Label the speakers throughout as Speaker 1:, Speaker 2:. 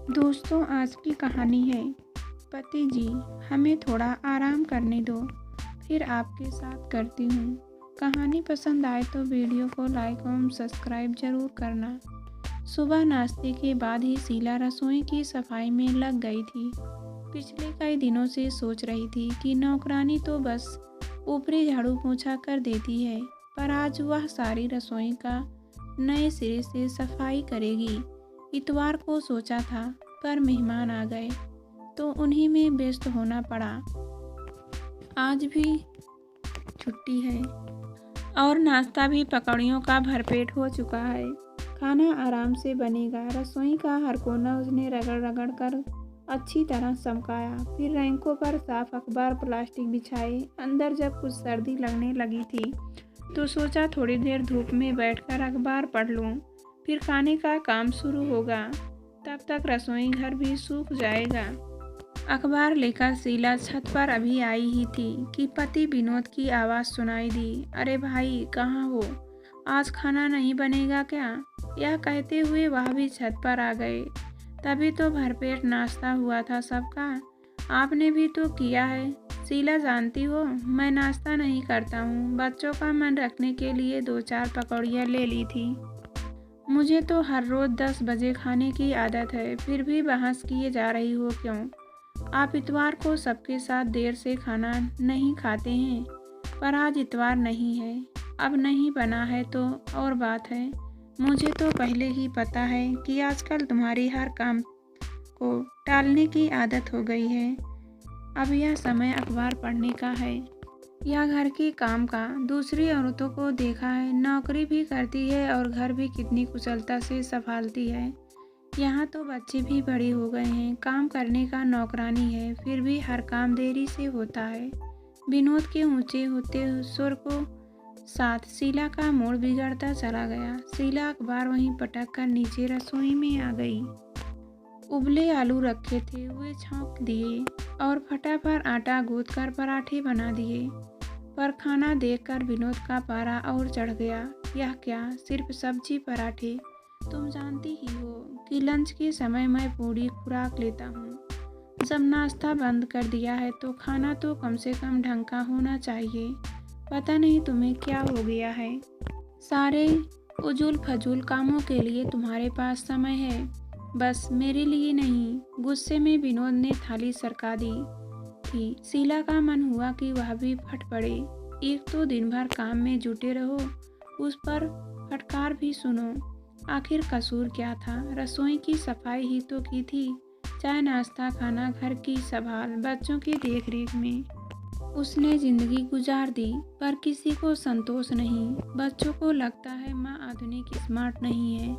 Speaker 1: दोस्तों, आज की कहानी है पति जी, हमें थोड़ा आराम करने दो, फिर आपके साथ करती हूँ। कहानी पसंद आए तो वीडियो को लाइक एवं सब्सक्राइब जरूर करना। सुबह नाश्ते के बाद ही शीला रसोई की सफाई में लग गई थी। पिछले कई दिनों से सोच रही थी कि नौकरानी तो बस ऊपरी झाड़ू पोंछा कर देती है, पर आज वह सारी रसोई का नए सिरे से सफाई करेगी। इतवार को सोचा था, पर मेहमान आ गए तो उन्हीं में व्यस्त होना पड़ा। आज भी छुट्टी है और नाश्ता भी पकौड़ियों का भरपेट हो चुका है। खाना आराम से बनेगा। रसोई का हर कोना उसने रगड़ रगड़ कर अच्छी तरह चमकाया। फिर रैंकों पर साफ अखबार प्लास्टिक बिछाए। अंदर जब कुछ सर्दी लगने लगी थी तो सोचा थोड़ी देर धूप में बैठकर अखबार पढ़ लूं, फिर खाने का काम शुरू होगा। तब तक रसोई घर भी सूख जाएगा। अखबार लेकर शीला छत पर अभी आई ही थी कि पति विनोद की आवाज़ सुनाई दी। अरे भाई, कहाँ हो? आज खाना नहीं बनेगा क्या? यह कहते हुए वह भी छत पर आ गए। तभी तो भरपेट नाश्ता हुआ था सबका। आपने भी तो किया है। शीला, जानती हो मैं नाश्ता नहीं करता हूँ। बच्चों का मन रखने के लिए 2-4 पकौड़ियाँ ले ली थी। मुझे तो हर रोज़ 10 बजे खाने की आदत है, फिर भी बहस किए जा रही हो क्यों? आप इतवार को सबके साथ देर से खाना नहीं खाते हैं, पर आज इतवार नहीं है। अब नहीं बना है तो और बात है। मुझे तो पहले ही पता है कि आजकल तुम्हारी हर काम को टालने की आदत हो गई है। अब यह समय अखबार पढ़ने का है या घर के काम का? दूसरी औरतों को देखा है, नौकरी भी करती है और घर भी कितनी कुशलता से संभालती है। यहाँ तो बच्चे भी बड़े हो गए हैं, काम करने का नौकरानी है, फिर भी हर काम देरी से होता है। विनोद के ऊंचे होते सुर को साथ शीला का मूड बिगड़ता चला गया। शीला अखबार वहीं पटक कर नीचे रसोई में आ गई। उबले आलू रखे थे, वे छौंक दिए और फटाफट आटा गूंथ कर पराठे बना दिए। पर खाना देखकर विनोद का पारा और चढ़ गया। यह क्या, सिर्फ सब्जी पराठे? तुम जानती ही हो कि लंच के समय मैं पूरी खुराक लेता हूँ। जब नाश्ता बंद कर दिया है तो खाना तो कम से कम ढंग का होना चाहिए। पता नहीं तुम्हें क्या हो गया है। सारे उजुल फजूल कामों के लिए तुम्हारे पास समय है, बस मेरे लिए नहीं। गुस्से में विनोद ने थाली सरका दी थी। शीला का मन हुआ कि वह भी फट पड़े। एक तो दिन भर काम में जुटे रहो, उस पर फटकार भी सुनो। आखिर कसूर क्या था? रसोई की सफाई ही तो की थी। चाय नाश्ता खाना, घर की संभाल, बच्चों की देखरेख में उसने जिंदगी गुजार दी, पर किसी को संतोष नहीं। बच्चों को लगता है माँ आधुनिक स्मार्ट नहीं है,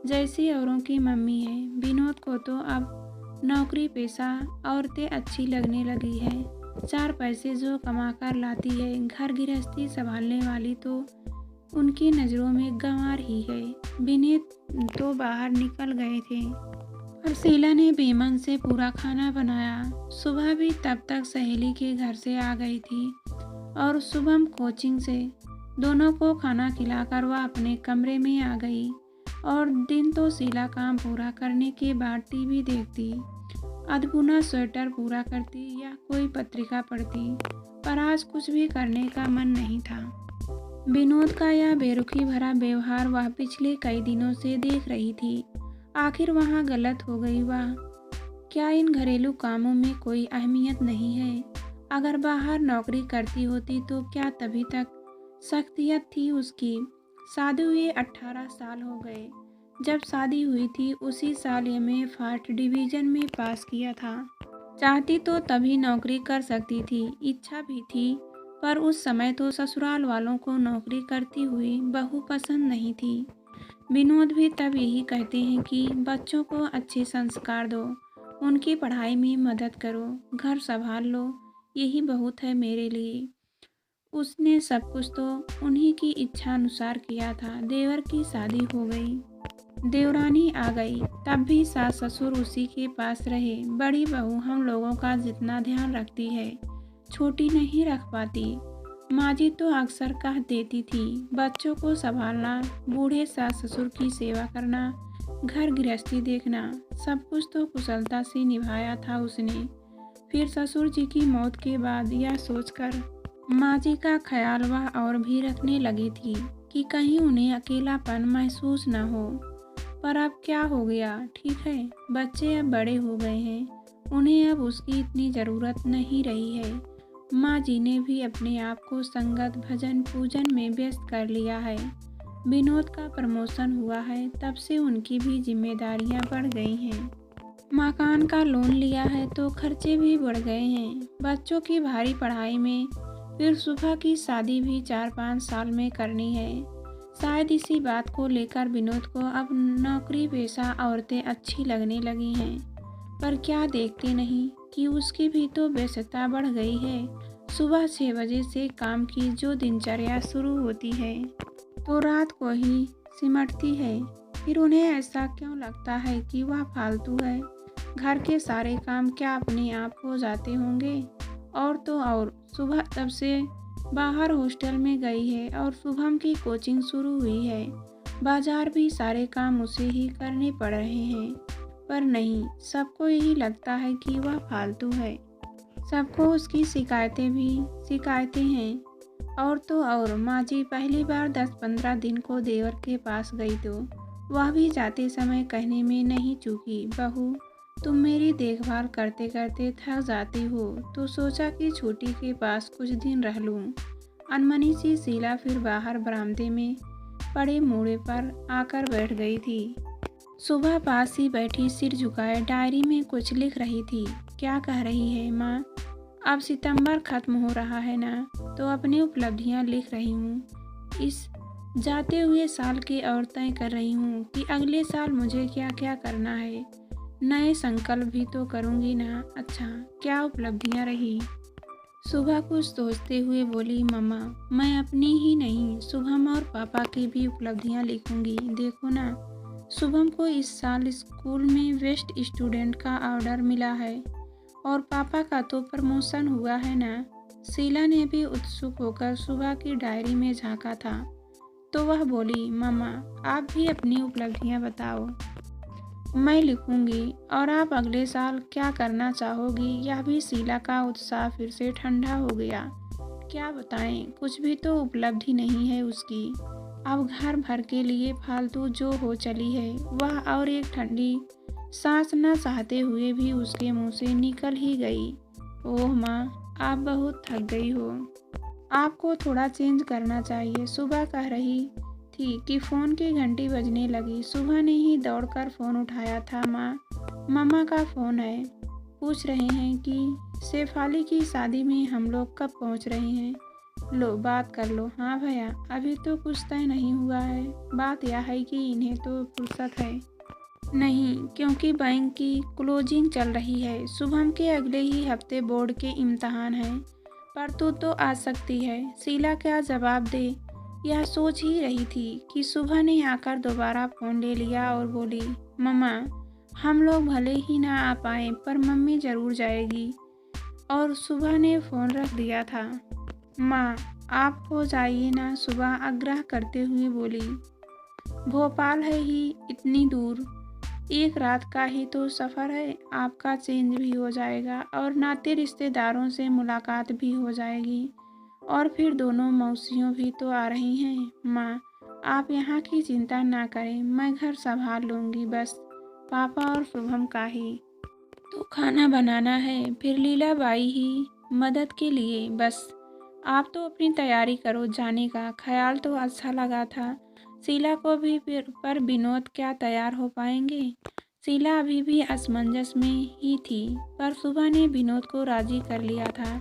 Speaker 1: जैसी औरों की मम्मी है। विनोद को तो अब नौकरी पेशा औरतें अच्छी लगने लगी है। 4 पैसे जो कमा कर लाती है, घर गृहस्थी संभालने वाली तो उनकी नज़रों में गंवार ही है। विनीत तो बाहर निकल गए थे और शीला ने बेमन से पूरा खाना बनाया। सुबह भी तब तक सहेली के घर से आ गई थी और शुभम कोचिंग से। दोनों को खाना खिलाकर वह अपने कमरे में आ गई और दिन तो शीला काम पूरा करने के बाद टीवी देखती, अधबुना स्वेटर पूरा करती या कोई पत्रिका पढ़ती, पर आज कुछ भी करने का मन नहीं था। विनोद का यह बेरुखी भरा व्यवहार वह पिछले कई दिनों से देख रही थी। आखिर वहाँ गलत हो गई वह? क्या इन घरेलू कामों में कोई अहमियत नहीं है? अगर बाहर नौकरी करती होती तो क्या तभी तक शख्सियत थी उसकी? शादी हुए 18 साल हो गए। जब शादी हुई थी उसी साल एमए फर्स्ट डिवीजन में पास किया था। चाहती तो तभी नौकरी कर सकती थी, इच्छा भी थी, पर उस समय तो ससुराल वालों को नौकरी करती हुई बहू पसंद नहीं थी। विनोद भी तब यही कहते हैं कि बच्चों को अच्छे संस्कार दो, उनकी पढ़ाई में मदद करो, घर संभाल लो, यही बहुत है मेरे लिए। उसने सब कुछ तो उन्हीं की इच्छा अनुसार किया था। देवर की शादी हो गई, देवरानी आ गई, तब भी सास ससुर उसी के पास रहे। बड़ी बहू हम लोगों का जितना ध्यान रखती है, छोटी नहीं रख पाती। माँ जी तो अक्सर कह देती थी, बच्चों को संभालना, बूढ़े सास ससुर की सेवा करना घर गृहस्थी देखना, सब कुछ तो कुशलता से निभाया था उसने। फिर ससुर जी की मौत के बाद यह सोचकर माँ जी का ख्याल वह और भी रखने लगी थी कि कहीं उन्हें अकेलापन महसूस न हो। पर अब क्या हो गया, ठीक है, बच्चे अब बड़े हो गए हैं, उन्हें अब उसकी इतनी ज़रूरत नहीं रही है। माँ जी ने भी अपने आप को संगत भजन पूजन में व्यस्त कर लिया है। विनोद का प्रमोशन हुआ है, तब से उनकी भी जिम्मेदारियां बढ़ गई हैं। मकान का लोन लिया है तो खर्चे भी बढ़ गए हैं, बच्चों की भारी पढ़ाई में, फिर सुबह की शादी भी 4-5 साल में करनी है। शायद इसी बात को लेकर विनोद को अब नौकरी पेशा औरतें अच्छी लगने लगी हैं। पर क्या देखते नहीं कि उसकी भी तो व्यस्तता बढ़ गई है। सुबह 6 बजे से काम की जो दिनचर्या शुरू होती है तो रात को ही सिमटती है। फिर उन्हें ऐसा क्यों लगता है कि वह फालतू है। घर के सारे काम क्या अपने आप हो जाते होंगे। और तो और सुबह तब से बाहर हॉस्टल में गई है और शुभम की कोचिंग शुरू हुई है। बाजार भी सारे काम उसे ही करने पड़ रहे हैं। पर नहीं, सबको यही लगता है कि वह फालतू है। सबको उसकी शिकायतें हैं। और तो और माँ जी पहली बार 10-15 दिन को देवर के पास गई तो वह भी जाते समय कहने में नहीं चूकी, बहू तुम मेरी देखभाल करते करते थक जाती हो तो सोचा कि छोटी के पास कुछ दिन रह लूं। अनमनी सी शीला फिर बाहर बरामदे में पड़े मूड़े पर आकर बैठ गई थी। सुबह पास ही बैठी सिर झुकाए डायरी में कुछ लिख रही थी। क्या कह रही है माँ? अब सितंबर खत्म हो रहा है ना, तो अपनी उपलब्धियाँ लिख रही हूँ। इस जाते हुए साल की और तय कर रही हूँ कि अगले साल मुझे क्या क्या करना है। नए संकल्प भी तो करूँगी ना। अच्छा, क्या उपलब्धियाँ रही? सुबह कुछ सोचते हुए बोली, मम्मा मैं अपनी ही नहीं शुभम और पापा की भी उपलब्धियाँ लिखूँगी। देखो ना, शुभम को इस साल स्कूल में बेस्ट स्टूडेंट का ऑर्डर मिला है और पापा का तो प्रमोशन हुआ है ना। शीला ने भी उत्सुक होकर सुबह की डायरी में झांका था तो वह बोली, मम्मा आप भी अपनी उपलब्धियां बताओ, मैं लिखूंगी। और आप अगले साल क्या करना चाहोगी? यह भी शीला का उत्साह फिर से ठंडा हो गया। क्या बताएं, कुछ भी तो उपलब्धि नहीं है उसकी। अब घर भर के लिए फालतू जो हो चली है वह और एक ठंडी सांस न चाहते हुए भी उसके मुंह से निकल ही गई। ओह माँ, आप बहुत थक गई हो, आपको थोड़ा चेंज करना चाहिए। सुबह कह रही थी कि फ़ोन की घंटी बजने लगी। सुबह ने ही दौड़कर फ़ोन उठाया था। माँ, मम्मा का फ़ोन है, पूछ रहे हैं कि शेफाली की शादी में हम लोग कब पहुँच रहे हैं। लो बात कर लो। हाँ भैया, अभी तो कुछ तय नहीं हुआ है। बात यह है कि इन्हें तो फुर्सत है नहीं, क्योंकि बैंक की क्लोजिंग चल रही है। शुभम के अगले ही हफ्ते बोर्ड के इम्तहान हैं, पर तू तो आ सकती है। शीला क्या जवाब दे यह सोच ही रही थी कि सुबह ने आकर दोबारा फ़ोन ले लिया और बोली, मम्मा हम लोग भले ही ना आ पाए पर मम्मी ज़रूर जाएगी। और सुबह ने फ़ोन रख दिया था। माँ आप हो जाइए ना, सुबह आग्रह करते हुए बोली। भोपाल है ही इतनी दूर, एक रात का ही तो सफ़र है, आपका चेंज भी हो जाएगा और नाते रिश्तेदारों से मुलाकात भी हो जाएगी। और फिर दोनों मौसियों भी तो आ रही हैं। माँ आप यहाँ की चिंता ना करें, मैं घर संभाल लूँगी, बस पापा और शुभम का ही तो खाना बनाना है, फिर लीलाबाई ही मदद के लिए। बस आप तो अपनी तैयारी करो जाने का। ख्याल तो अच्छा लगा था शीला को भी, पर विनोद क्या तैयार हो पाएंगे? शीला अभी भी असमंजस में ही थी, पर सुबह ने विनोद को राजी कर लिया था।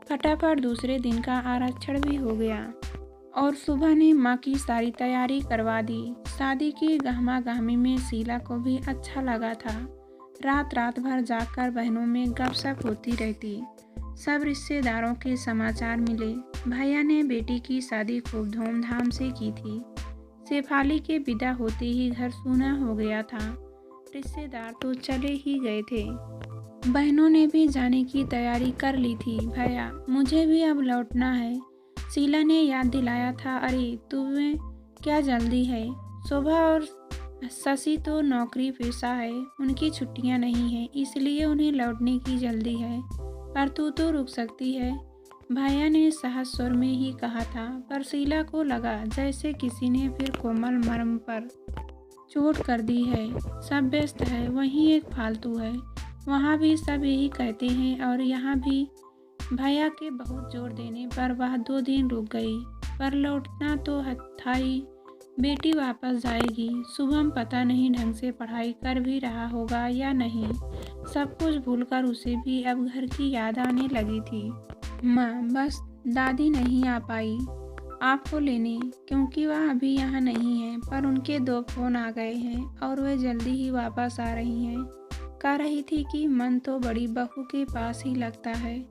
Speaker 1: फटाफट दूसरे दिन का आरक्षण भी हो गया और सुबह ने माँ की सारी तैयारी करवा दी। शादी की गहमा गहमी में शीला को भी अच्छा लगा था। रात रात भर जागकर बहनों में गपशप होती रहती। सब रिश्तेदारों के समाचार मिले। भैया ने बेटी की शादी खूब धूमधाम से की थी। शेफाली के विदा होते ही घर सूना हो गया था। रिश्तेदार तो चले ही गए थे। बहनों ने भी जाने की तैयारी कर ली थी। भैया मुझे भी अब लौटना है, शीला ने याद दिलाया था। अरे तुम्हें क्या जल्दी है? शोभा और शशि तो नौकरी पेशा है, उनकी छुट्टियां नहीं हैं, इसलिए उन्हें लौटने की जल्दी है। पर तू तो रुक सकती है, भैया ने सहज स्वर में ही कहा था। पर शीला को लगा जैसे किसी ने फिर कोमल मर्म पर चोट कर दी है। सब व्यस्त है, वहीं एक फालतू है। वहाँ भी सब यही कहते हैं और यहाँ भी। भैया के बहुत जोर देने पर वह 2 दिन रुक गई। पर लौटना तो था ही। बेटी वापस जाएगी। शुभम पता नहीं ढंग से पढ़ाई कर भी रहा होगा या नहीं। सब कुछ भूलकर उसे भी अब घर की याद आने लगी थी। माँ, बस दादी नहीं आ पाई आपको लेने, क्योंकि वह अभी यहाँ नहीं है। पर उनके 2 फोन आ गए हैं और वे जल्दी ही वापस आ रही हैं। कह रही थी कि मन तो बड़ी बहू के पास ही लगता है।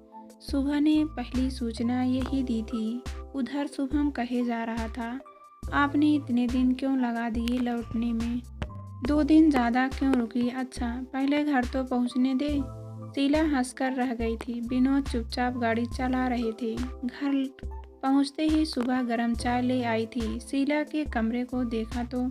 Speaker 1: सुबह ने पहली सूचना यही दी थी। उधर शुभम कहे जा रहा था, आपने इतने दिन क्यों लगा दिए लौटने में? 2 दिन ज़्यादा क्यों रुकी? अच्छा, पहले घर तो पहुँचने दे। शीला हंसकर रह गई थी। विनोद चुपचाप गाड़ी चला रहे थे। घर पहुँचते ही सुबह गर्म चाय ले आई थी। शीला के कमरे को देखा तो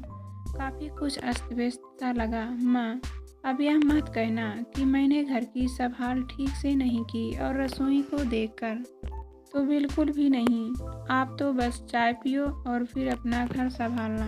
Speaker 1: काफ़ी कुछ अस्त व्यस्त सा लगा। माँ, अब यह मत कहना कि मैंने घर की संभाल ठीक से नहीं की, और रसोई को देखकर तो बिल्कुल भी नहीं। आप तो बस चाय पियो और फिर अपना घर संभालना।